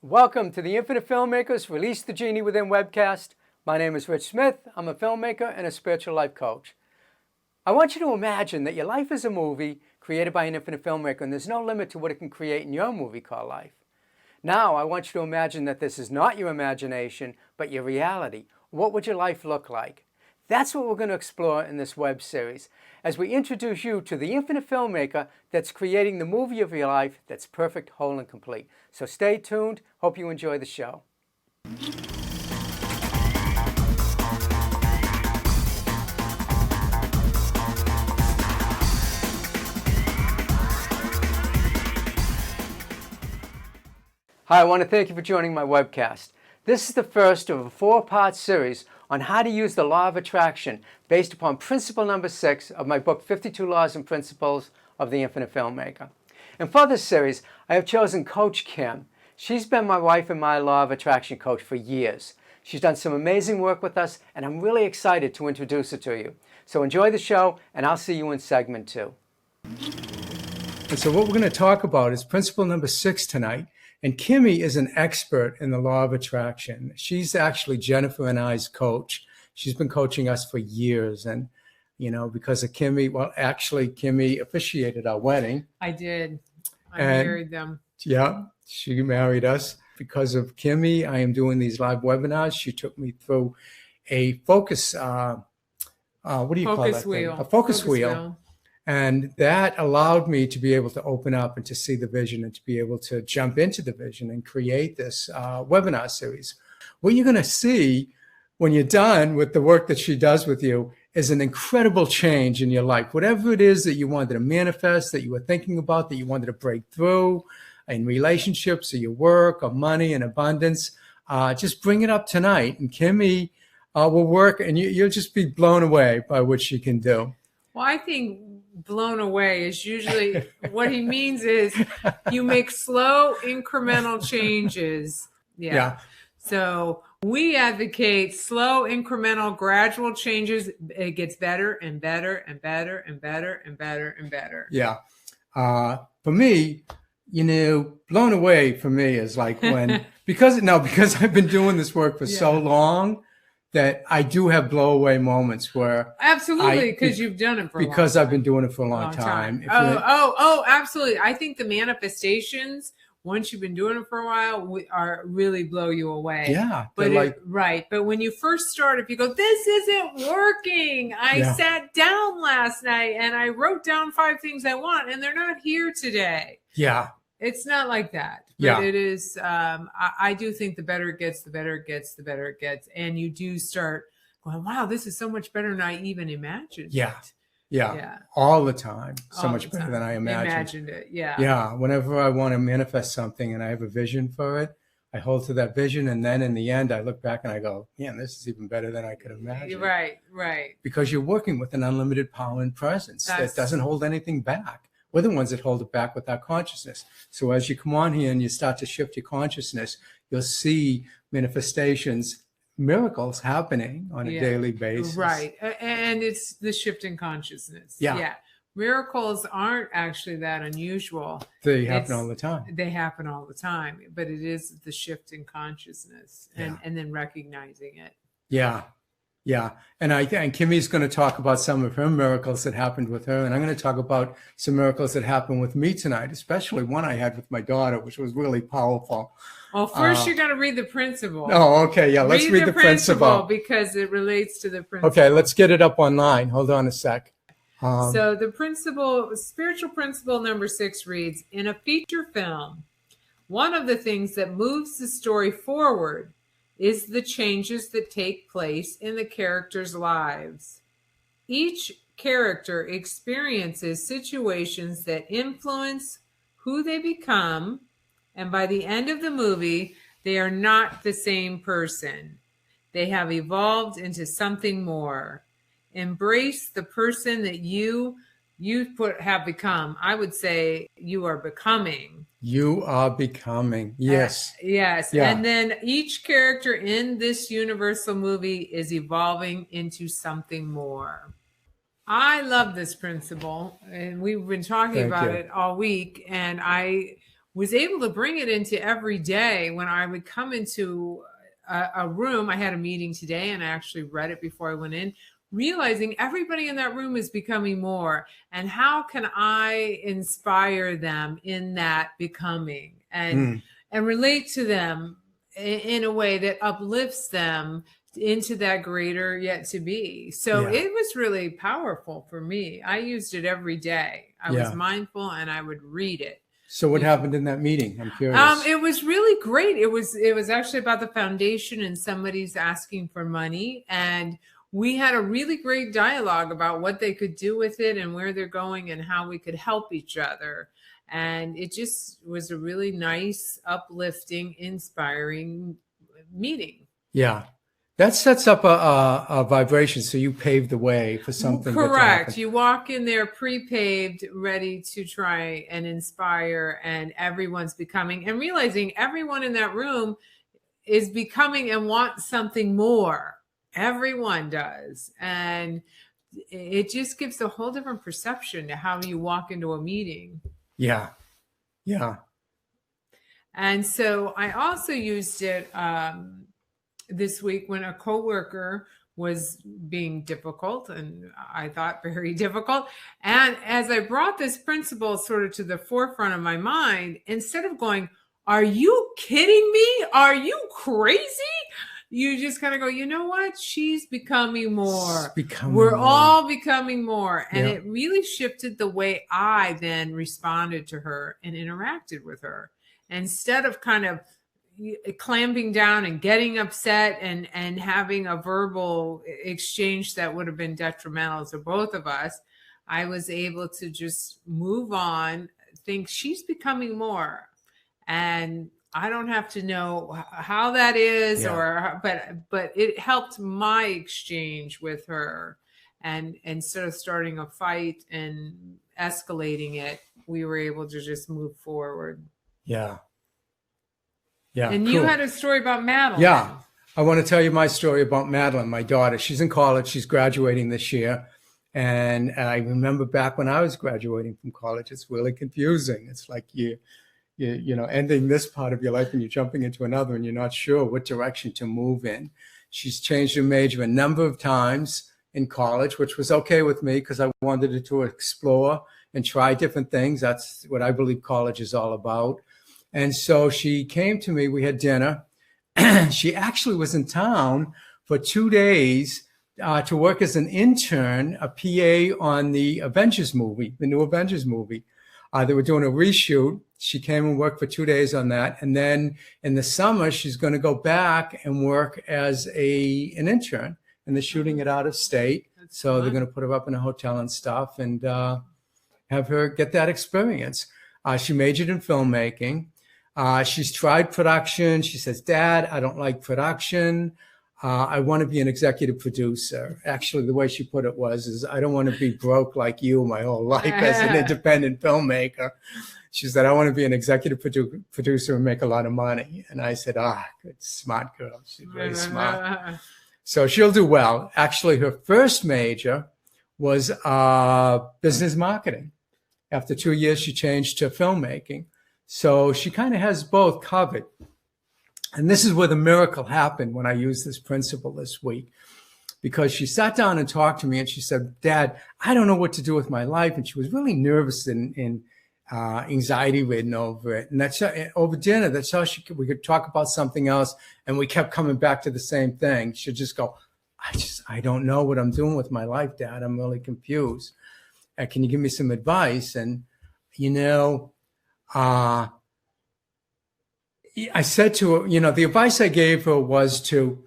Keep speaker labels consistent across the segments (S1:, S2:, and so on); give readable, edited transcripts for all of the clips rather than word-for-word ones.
S1: Welcome to the Infinite Filmmakers Release the Genie Within webcast. My name is Rich Smith. I'm a filmmaker and a spiritual life coach. I want you to imagine that your life is a movie created by an infinite filmmaker, and there's no limit to what it can create in your movie called life. Now, I want you to imagine that this is not your imagination, but your reality. What would your life look like? That's what we're going to explore in this web series as we introduce you to the infinite filmmaker that's creating the movie of your life that's perfect, whole, and complete. So stay tuned. Hope you enjoy the show. Hi, I want to thank you for joining my webcast. This is the first of a 4-part series on how to use the law of attraction based upon principle number 6 of my book, 52 Laws and Principles of the Infinite Filmmaker. And for this series, I have chosen Coach Kim. She's been my wife and my law of attraction coach for years. She's done some amazing work with us, and I'm really excited to introduce her to you. So enjoy the show, and I'll see you in segment 2. And so what we're going to talk about is principle number 6 tonight. And Kimmy is an expert in the law of attraction. She's actually Jennifer and I's coach. She's been coaching us for years. And, you know, because of Kimmy, well, actually, Kimmy officiated our wedding.
S2: I did. I married them.
S1: Yeah, she married us. Because of Kimmy, I am doing these live webinars. She took me through a focus, what do you call that
S2: wheel.
S1: thing? A focus wheel. And that allowed me to be able to open up and to see the vision and to be able to jump into the vision and create this webinar series. What you're going to see when you're done with the work that she does with you is an incredible change in your life. Whatever it is that you wanted to manifest, that you were thinking about, that you wanted to break through in relationships or your work or money and abundance, just bring it up tonight. And Kimmy will work, and you'll just be blown away by what she can do.
S2: Well, I think blown away is usually what he means is you make slow incremental changes. Yeah. So we advocate slow incremental gradual changes. It gets better and better and better and better and better and better.
S1: Yeah. For me, you know, blown away for me is like when, because I've been doing this work for so long, that I do have blow away moments where
S2: absolutely, because you've done it for a long time.
S1: I've been doing it for a long time.
S2: Oh, absolutely. I think the manifestations, once you've been doing it for a while, are really blow you away.
S1: Yeah,
S2: but right. But when you first start, if you go, this isn't working. I sat down last night and I wrote down 5 things I want, and they're not here today.
S1: Yeah.
S2: It's not like that. But it is, I do think the better it gets, the better it gets, the better it gets. And you do start going, wow, this is so much better than I even imagined.
S1: Yeah. All the time. So much better than I imagined. Yeah. Whenever I want to manifest something and I have a vision for it, I hold to that vision. And then in the end, I look back and I go, man, this is even better than I could imagine.
S2: Right.
S1: Because you're working with an unlimited power and presence that doesn't hold anything back. We're the ones that hold it back with our consciousness. So as you come on here and you start to shift your consciousness, you'll see manifestations, miracles happening on a daily basis.
S2: Right. And it's the shift in consciousness. Yeah. Miracles aren't actually that unusual.
S1: They happen all the time.
S2: They happen all the time. But it is the shift in consciousness and then recognizing it.
S1: Yeah. And Kimmy's going to talk about some of her miracles that happened with her. And I'm going to talk about some miracles that happened with me tonight, especially one I had with my daughter, which was really powerful.
S2: Well, first you're going to read the principle.
S1: Oh, okay. Yeah, let's read the principle.
S2: Because it relates to the principle.
S1: Okay, let's get it up online. Hold on a sec.
S2: So the principle, spiritual principle number 6 reads, in a feature film, one of the things that moves the story forward is the changes that take place in the characters' lives. Each character experiences situations that influence who they become, and by the end of the movie, they are not the same person. They have evolved into something more. Embrace the person that you have become. I would say you are becoming.
S1: You are becoming. Yes.
S2: Yes. Yeah. And then each character in this universal movie is evolving into something more. I love this principle, and we've been talking about it all week. And was able to bring it into every day when I would come into a room. I had a meeting today and I actually read it before I went in, realizing everybody in that room is becoming more. And how can I inspire them in that becoming and relate to them in a way that uplifts them into that greater yet to be. So it was really powerful for me. I used it every day. I was mindful and I would read it.
S1: So what happened in that meeting? I'm curious.
S2: It was really great. It was actually about the foundation and somebody's asking for money. And we had a really great dialogue about what they could do with it and where they're going and how we could help each other. And it just was a really nice, uplifting, inspiring meeting.
S1: Yeah. That sets up a vibration. So you paved the way for something.
S2: Correct. You walk in there pre-paved, ready to try and inspire, and everyone's becoming and realizing everyone in that room is becoming and wants something more. Everyone does. And it just gives a whole different perception to how you walk into a meeting.
S1: Yeah. Yeah.
S2: And so I also used it this week when a coworker was being difficult, and I thought very difficult. And as I brought this principle sort of to the forefront of my mind, instead of going, "Are you kidding me? Are you crazy?" You just kind of go, you know what? She's becoming more. We're all becoming more. And it really shifted the way I then responded to her and interacted with her. Instead of kind of clamping down and getting upset and having a verbal exchange that would have been detrimental to both of us, I was able to just move on, think she's becoming more. And I don't have to know how that is, but it helped my exchange with her. And instead of starting a fight and escalating it, we were able to just move forward.
S1: Yeah. Yeah.
S2: And you had a story about Madeline.
S1: Yeah. I want to tell you my story about Madeline, my daughter. She's in college. She's graduating this year. And I remember back when I was graduating from college, it's really confusing. It's like you know, ending this part of your life and you're jumping into another and you're not sure what direction to move in. She's changed her major a number of times in college, which was okay with me because I wanted her to explore and try different things. That's what I believe college is all about. And so she came to me, we had dinner. She actually was in town for 2 days to work as an intern, a PA on the Avengers movie, the new Avengers movie. They were doing a reshoot. She came and worked for 2 days on that. And then in the summer, she's going to go back and work as an intern. And they're shooting it out of state. So they're going to put her up in a hotel and stuff and have her get that experience. She majored in filmmaking. She's tried production. She says, "Dad, I don't like production. I want to be an executive producer." Actually, the way she put it was, I don't want to be broke like you my whole life as an independent filmmaker. She said, "I want to be an executive producer and make a lot of money." And I said, good, smart girl. She's very smart. So she'll do well. Actually, her first major was business marketing. After 2 years, she changed to filmmaking. So she kind of has both covered. And this is where the miracle happened when I used this principle this week, because she sat down and talked to me and she said, "Dad, I don't know what to do with my life." And she was really nervous and anxiety ridden over it. And that's over dinner. That's how we could talk about something else. And we kept coming back to the same thing. She'd just go, I don't know what I'm doing with my life, Dad. I'm really confused. Can you give me some advice? And, you know, I said to her, you know, the advice I gave her was to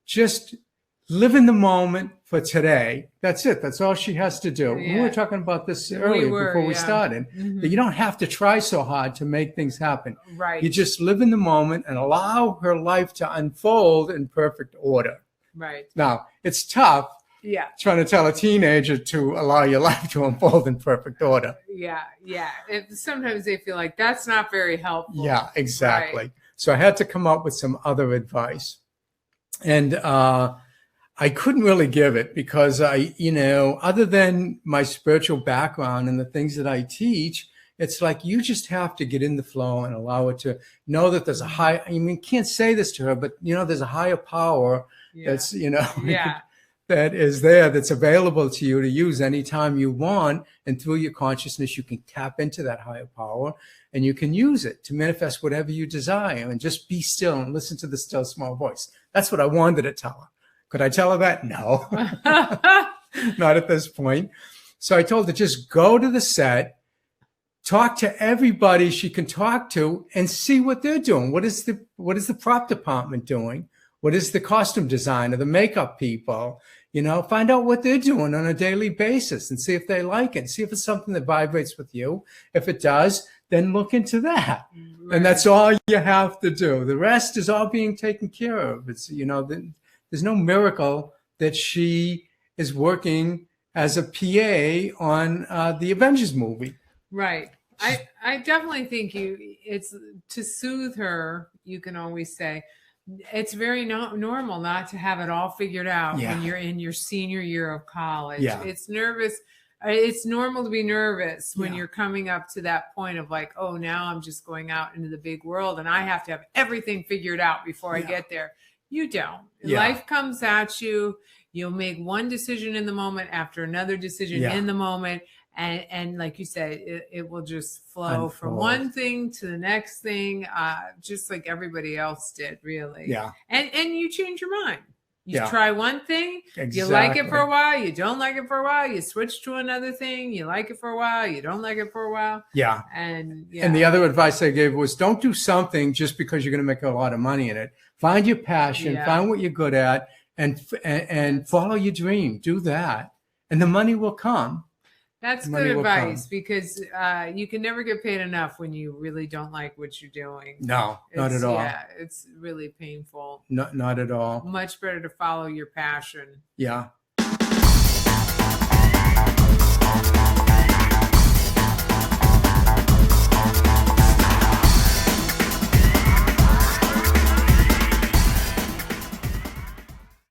S1: just live in the moment for today. That's it. That's all she has to do.
S2: Yeah.
S1: We were talking about this earlier before we started.
S2: Mm-hmm.
S1: That you don't have to try so hard to make things happen.
S2: Right.
S1: You just live in the moment and allow her life to unfold in perfect order.
S2: Right.
S1: Now, it's tough.
S2: Yeah.
S1: Trying to tell a teenager to allow your life to unfold in perfect order.
S2: Yeah. Sometimes they feel like that's not very helpful.
S1: Yeah, exactly.
S2: Right.
S1: So I had to come up with some other advice. And I couldn't really give it because other than my spiritual background and the things that I teach, It's like you just have to get in the flow and allow it to know that there's a high, I mean, you can't say this to her, but there's a higher power that's,
S2: Yeah.
S1: that is there, that's available to you to use anytime you want. And through your consciousness, you can tap into that higher power and you can use it to manifest whatever you desire, and just be still and listen to the still small voice. That's what I wanted to tell her. Could I tell her that? No, not at this point. So I told her, just go to the set, talk to everybody she can talk to, and see what they're doing. What is the prop department doing? What is the costume designer, the makeup people? Find out what they're doing on a daily basis and see if they like it. See if it's something that vibrates with you. If it does, then look into that. Right. And that's all you have to do. The rest is all being taken care of. It's, there's no miracle that she is working as a PA on the Avengers movie.
S2: Right. I definitely think it's to soothe her. You can always say it's very normal not to have it all figured out when you're in your senior year of college. Yeah. It's normal to be nervous when you're coming up to that point of like, oh, now I'm just going out into the big world and I have to have everything figured out before I get there. You don't. Life comes at you. You'll make one decision in the moment after another decision in the moment. And like you said, it will just flow from one thing to the next thing, just like everybody else did, really. Yeah. And you change your mind. You try one thing, you like it for a while, you don't like it for a while, you switch to another thing, you like it for a while, you don't like it for a while. Yeah. And the other advice I gave was, don't do something just because you're going to make a lot of money in it. Find your passion, find what you're good at, and follow your dream. Do that, and the money will come. That's good advice, because you can never get paid enough when you really don't like what you're doing. No, not at all. Yeah, it's really painful. Not at all. Much better to follow your passion. Yeah.